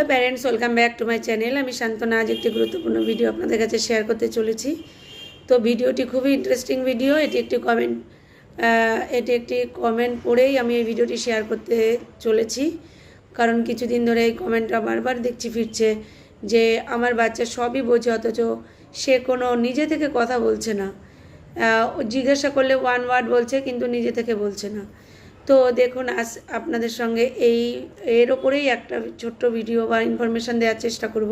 Hello parents, welcome back to my channel. আমি শান্তনা। আজ একটি গুরুত্বপূর্ণ ভিডিও আপনাদের কাছে শেয়ার করতে চলেছি। তো ভিডিওটি খুবই ইন্টারেস্টিং ভিডিও। এটি একটি কমেন্ট পড়েই আমি এই ভিডিওটি শেয়ার করতে চলেছি, কারণ কিছুদিন ধরে এই কমেন্টটা বারবার দেখছি ফিরছে যে আমার বাচ্চা সবই বোঝে অথচ সে কোনো নিজে থেকে কথা বলছে না। জিজ্ঞাসা করলে ওয়ান ওয়ার্ড বলছে কিন্তু নিজে থেকে বলছে না। তো দেখুন, আজ আপনাদের সঙ্গে এর ওপরেই একটা ছোট্ট ভিডিও বা ইনফরমেশান দেওয়ার চেষ্টা করব।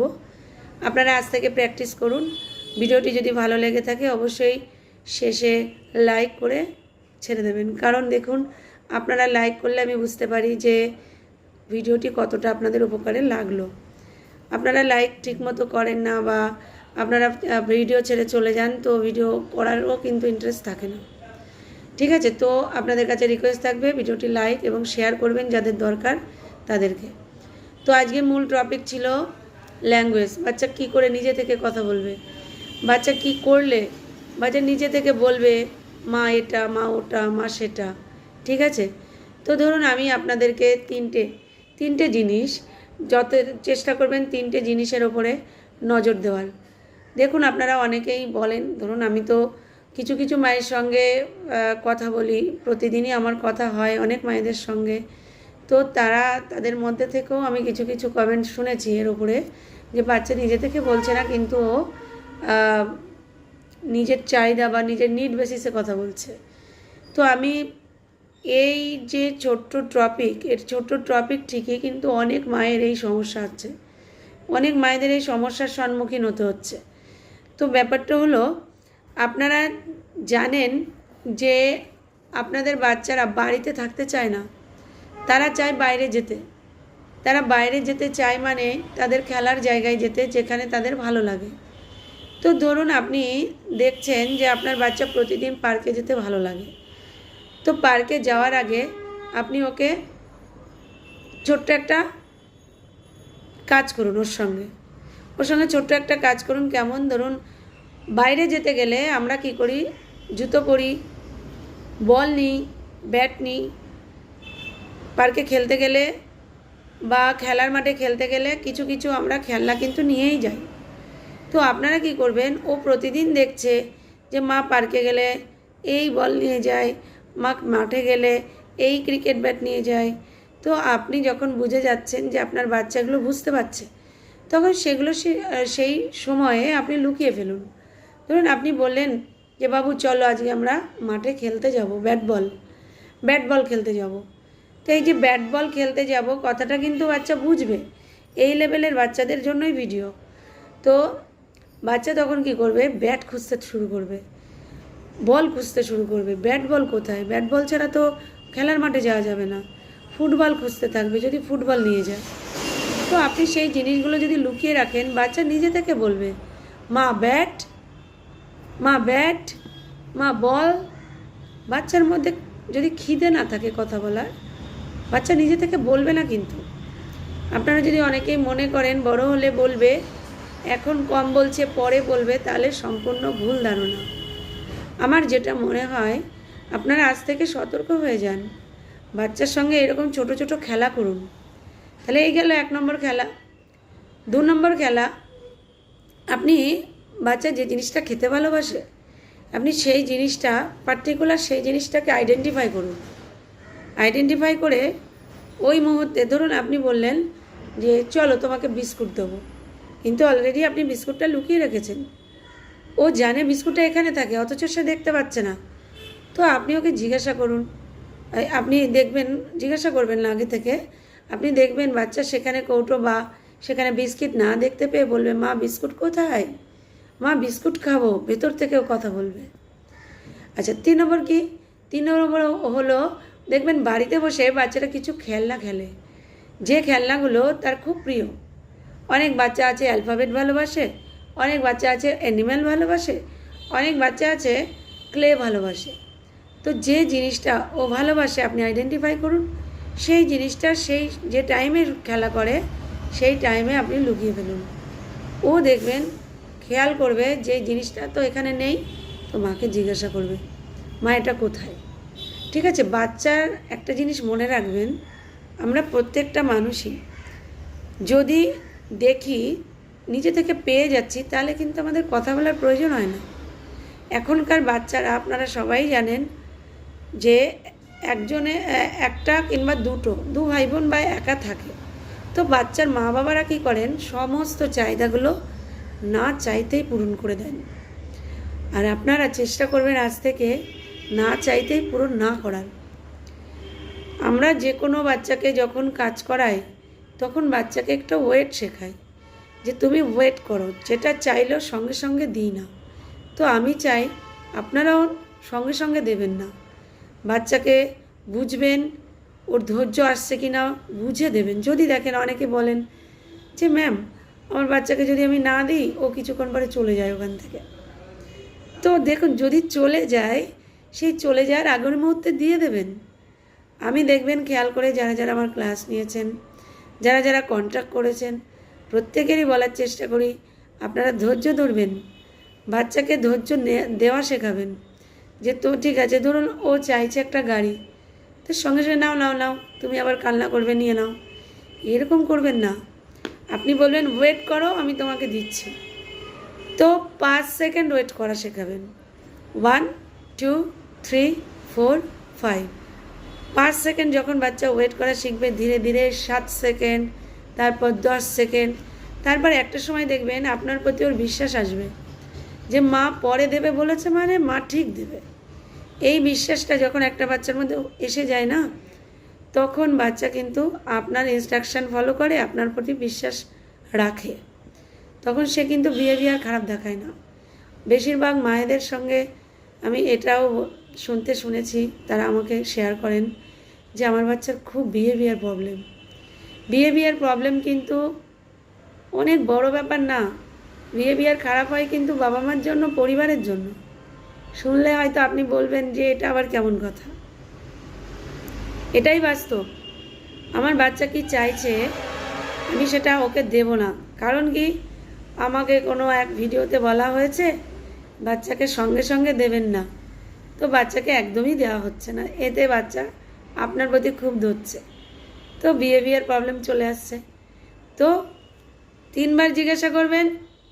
আপনারা আজ থেকে প্র্যাকটিস করুন। ভিডিওটি যদি ভালো লেগে থাকে অবশ্যই শেষে লাইক করে ছেড়ে দেবেন, কারণ দেখুন, আপনারা লাইক করলে আমি বুঝতে পারি যে ভিডিওটি কতটা আপনাদের উপকারে লাগলো। আপনারা লাইক ঠিকমতো করেন না বা আপনারা ভিডিও ছেড়ে চলে যান, তো ভিডিও করারও কিন্তু ইন্টারেস্ট থাকে না। ঠিক আছে, তো আপনাদের কাছে রিকোয়েস্ট থাকবে ভিডিওটি লাইক এবং শেয়ার করবেন যাদের দরকার তাদেরকে। তো আজকে মূল টপিক ছিল ল্যাঙ্গুয়েজ। বাচ্চা কি করে নিজে থেকে কথা বলবে, বাচ্চা কি করলে বাচ্চা নিজে থেকে বলবে মা এটা, মা ওটা, মা সেটা। ঠিক আছে, তো ধরুন আমি আপনাদেরকে তিনটে জিনিস চেষ্টা করবেন, তিনটে জিনিসের ওপরে নজর দেওয়ার। দেখুন, আপনারা অনেকেই বলেন, ধরুন আমি তো কিছু কিছু মায়ের সঙ্গে কথা বলি, প্রতিদিনই আমার কথা হয় অনেক মায়েদের সঙ্গে। তো তাদের মধ্যে থেকেও আমি কিছু কিছু কমেন্ট শুনেছি এর উপরে যে বাচ্চা নিজে থেকে বলছে না, কিন্তু ও নিজের চাহিদা বা নিজের নিড বেসিসে কথা বলছে। তো আমি এই যে ছোট্ট টপিক ঠিকই, কিন্তু অনেক মায়ের এই সমস্যা আছে, অনেক মায়েদের এই সমস্যার সম্মুখীন হতে হচ্ছে। তো ব্যাপারটা হলো, আপনারা জানেন যে আপনাদের বাচ্চারা বাড়িতে থাকতে চায় না, তারা চায় বাইরে যেতে। তারা বাইরে যেতে চায় মানে তাদের খেলার জায়গায় যেতে, যেখানে তাদের ভালো লাগে। তো ধরুন আপনি দেখছেন যে আপনার বাচ্চা প্রতিদিন পার্কে যেতে ভালো লাগে। তো পার্কে যাওয়ার আগে আপনি ওকে ছোট্ট একটা কাজ করুন, ওর সঙ্গে ছোট্ট একটা কাজ করুন। কেমন? ধরুন বাইরে যেতে গেলে আমরা কি করি, জুতো পরি, বল নিই, ব্যাট নিই। পার্কে খেলতে গেলে বা খেলার মাঠে খেলতে গেলে কিছু কিছু আমরা খেলনা কিন্তু নিয়েই যাই। তো আপনারা কি করবেন, ও প্রতিদিন দেখছে যে মা পার্কে গেলে এই বল নিয়ে যায়, মা মাঠে গেলে এই ক্রিকেট ব্যাট নিয়ে যায়। তো আপনি যখন বুঝে যাচ্ছেন যে আপনার বাচ্চাগুলো বুঝতে পারছে, তখন সেগুলো সেই সময়ে আপনি লুকিয়ে ফেলুন। ধরুন আপনি বললেন যে বাবু চলো আজকে আমরা মাঠে খেলতে যাব, ব্যাট বল খেলতে যাব। তো এই যে ব্যাট বল খেলতে যাব কথাটা কিন্তু বাচ্চা বুঝবে। এই লেভেলের বাচ্চাদের জন্যই ভিডিও। তো বাচ্চা তখন কি করবে, ব্যাট খুঁজতে শুরু করবে, বল খুঁজতে শুরু করবে। ব্যাট বল কোথায়? ব্যাট বল ছাড়া তো খেলার মাঠে যাওয়া যাবে না। ফুটবল খুঁজতে থাকবে, যদি ফুটবল নিয়ে যায়। তো আপনি সেই জিনিসগুলো যদি লুকিয়ে রাখেন, বাচ্চা নিজে থেকে বলবে মা ব্যাট, মা ব্যাট, মা বল। বাচ্চার মধ্যে যদি খিদে না থাকে কথা বলার, বাচ্চা নিজে থেকে বলবে না। কিন্তু আপনারা যদি অনেকেই মনে করেন বড় হলে বলবে, এখন কম বলছে পরে বলবে, তাহলে সম্পূর্ণ ভুল ধারণা। আমার যেটা মনে হয়, আপনারা আজ থেকে সতর্ক হয়ে যান, বাচ্চার সঙ্গে এরকম ছোট ছোট খেলা করুন। তাহলে এই গেল 1 নম্বর খেলা। 2 নম্বর খেলা, আপনি বাচ্চা যে জিনিসটা খেতে ভালোবাসে, আপনি সেই জিনিসটাকে আইডেন্টিফাই করুন। আইডেন্টিফাই করে ওই মুহূর্তে, ধরুন আপনি বললেন যে চলো তোমাকে বিস্কুট দেবো, কিন্তু অলরেডি আপনি বিস্কুটটা লুকিয়ে রেখেছেন। ও জানে বিস্কুটটা এখানে থাকে, অথচ সে দেখতে পাচ্ছে না। তো আপনি ওকে জিজ্ঞাসা করুন, আপনি দেখবেন, জিজ্ঞাসা করবেন না আগে থেকে, আপনি দেখবেন বাচ্চা সেখানে কৌটো বা সেখানে বিস্কিট না দেখতে পেয়ে বলবে মা বিস্কুট কোথায়, মা বিস্কুট খাবো, ভেতর থেকেও কথা বলবে। আচ্ছা, 3 নম্বর কি? 3 নম্বর হলো, দেখবেন বাড়িতে বসে বাচ্চারা কিছু খেলনা খেলে, যে খেলনাগুলো তার খুব প্রিয়। অনেক বাচ্চা আছে অ্যালফাবেট ভালোবাসে, অনেক বাচ্চা আছে অ্যানিম্যাল ভালোবাসে, অনেক বাচ্চা আছে ক্লে ভালোবাসে। তো যে জিনিসটা ও ভালোবাসে আপনি আইডেন্টিফাই করুন, সেই জিনিসটা সেই যে টাইমে খেলা করে সেই টাইমে আপনি লুকিয়ে ফেলুন। ও দেখবেন খেয়াল করবে যে জিনিসটা তো এখানে নেই, তো মাকে জিজ্ঞাসা করবে মা এটা কোথায়। ঠিক আছে, বাচ্চার একটা জিনিস মনে রাখবেন, আমরা প্রত্যেকটা মানুষই যদি দেখি নিজে থেকে পেয়ে যাচ্ছি, তাহলে কিন্তু আমাদের কথা বলার প্রয়োজন হয় না। এখনকার বাচ্চারা আপনারা সবাই জানেন যে একজনে একটা কিংবা দু ভাই বোন বা একা থাকে, তো বাচ্চার মা বাবারা কী করেন, সমস্ত চাহিদাগুলো না চাইতেই পূরণ করে দেন। আর আপনারা চেষ্টা করবেন আজ থেকে না চাইতেই পূরণ না করার। আমরা যে কোনো বাচ্চাকে যখন কাজ করাই, তখন বাচ্চাকে একটা ওয়েট শেখাই যে তুমি ওয়েট করো, যেটা চাইলেও সঙ্গে সঙ্গে দিই না। তো আমি চাই আপনারাও সঙ্গে সঙ্গে দেবেন না, বাচ্চাকে বুঝবেন, ওর ধৈর্য আসছে কি না বুঝে দেবেন। যদি দেখেন, অনেকে বলেন যে ম্যাম আমার বাচ্চাকে যদি আমি না দিই, ও কিছুক্ষণ পরে চলে যায় ওখান থেকে। তো দেখুন, যদি চলে যায়, সেই চলে যাওয়ার আগের মুহূর্তে দিয়ে দেবেন। আমি দেখবেন খেয়াল করে যারা যারা আমার ক্লাস নিয়েছেন, যারা যারা কন্ট্যাক্ট করেছেন, প্রত্যেকেরই বলার চেষ্টা করি আপনারা ধৈর্য ধরবেন, বাচ্চাকে ধৈর্য দেওয়া শেখাবেন। যে তো ঠিক আছে, ধরুন ও চাইছে একটা গাড়ি, তো সঙ্গে সঙ্গে নাও নাও নাও, তুমি আবার কান্না করবে নিয়ে নাও, এরকম করবেন না। আপনি বলবেন ওয়েট করো, আমি তোমাকে দিচ্ছি। তো 5 সেকেন্ড ওয়েট করা শেখাবেন। 1 2 3 4 5। 5 সেকেন্ড যখন বাচ্চা ওয়েট করা শিখবে, ধীরে ধীরে 7 সেকেন্ড, তারপর 10 সেকেন্ড, তারপর একটা সময় দেখবেন আপনার প্রতি ওর বিশ্বাস আসবে যে মা পরে দেবে বলেছে, মানে মা ঠিক দেবে। এই বিশ্বাসটা যখন একটা বাচ্চার মধ্যে এসে যায় না, তখন বাচ্চা কিন্তু আপনার ইনস্ট্রাকশান ফলো করে, আপনার প্রতি বিশ্বাস রাখে। তখন সে কিন্তু বিহেভিয়ার খারাপ দেখায় না। বেশিরভাগ মায়েদের সঙ্গে আমি এটাও শুনেছি, তারা আমাকে শেয়ার করেন যে আমার বাচ্চার খুব বিহেভিয়ার প্রবলেম কিন্তু অনেক বড় ব্যাপার না। বিহেভিয়ার খারাপ হয় কিন্তু বাবা মার জন্য, পরিবারের জন্য। শুনলে হয়তো আপনি বলবেন যে এটা আবার কেমন কথা। এটাই বাস্তব। আমার বাচ্চা কি চাইছে, আমি সেটা ওকে দেব না। কারণ কি, আমাকে কোনো এক ভিডিওতে বলা হয়েছে বাচ্চাকে সঙ্গে সঙ্গে দেবেন না, তো বাচ্চাকে একদমই দেওয়া হচ্ছে না। এতে বাচ্চা আপনার প্রতি খুব ধরছে, তো বিহেভিয়ার প্রবলেম চলে আসছে। তো 3 বার জিজ্ঞাসা করবেন,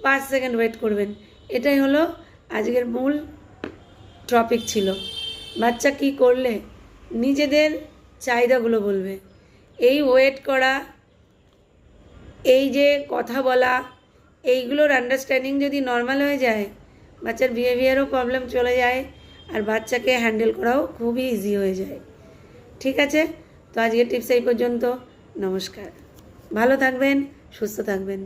5 সেকেন্ড ওয়েট করবেন। এটাই হলো আজকের মূল টপিক ছিল। বাচ্চা কি করলে নিজেদের চাহিদাগুলো বলবে। এই ওয়েট করা, এই যে কথা বলা, এইগুলোর আন্ডারস্ট্যান্ডিং যদি নর্মাল হয়ে যায়, বাচ্চার বিহেভিয়ারও প্রবলেম চলে যায়, আর বাচ্চাকে হ্যান্ডেল করাও খুবই ইজি হয়ে যায়। ঠিক আছে, তো আজকের টিপস এই পর্যন্ত। নমস্কার, ভালো থাকবেন, সুস্থ থাকবেন।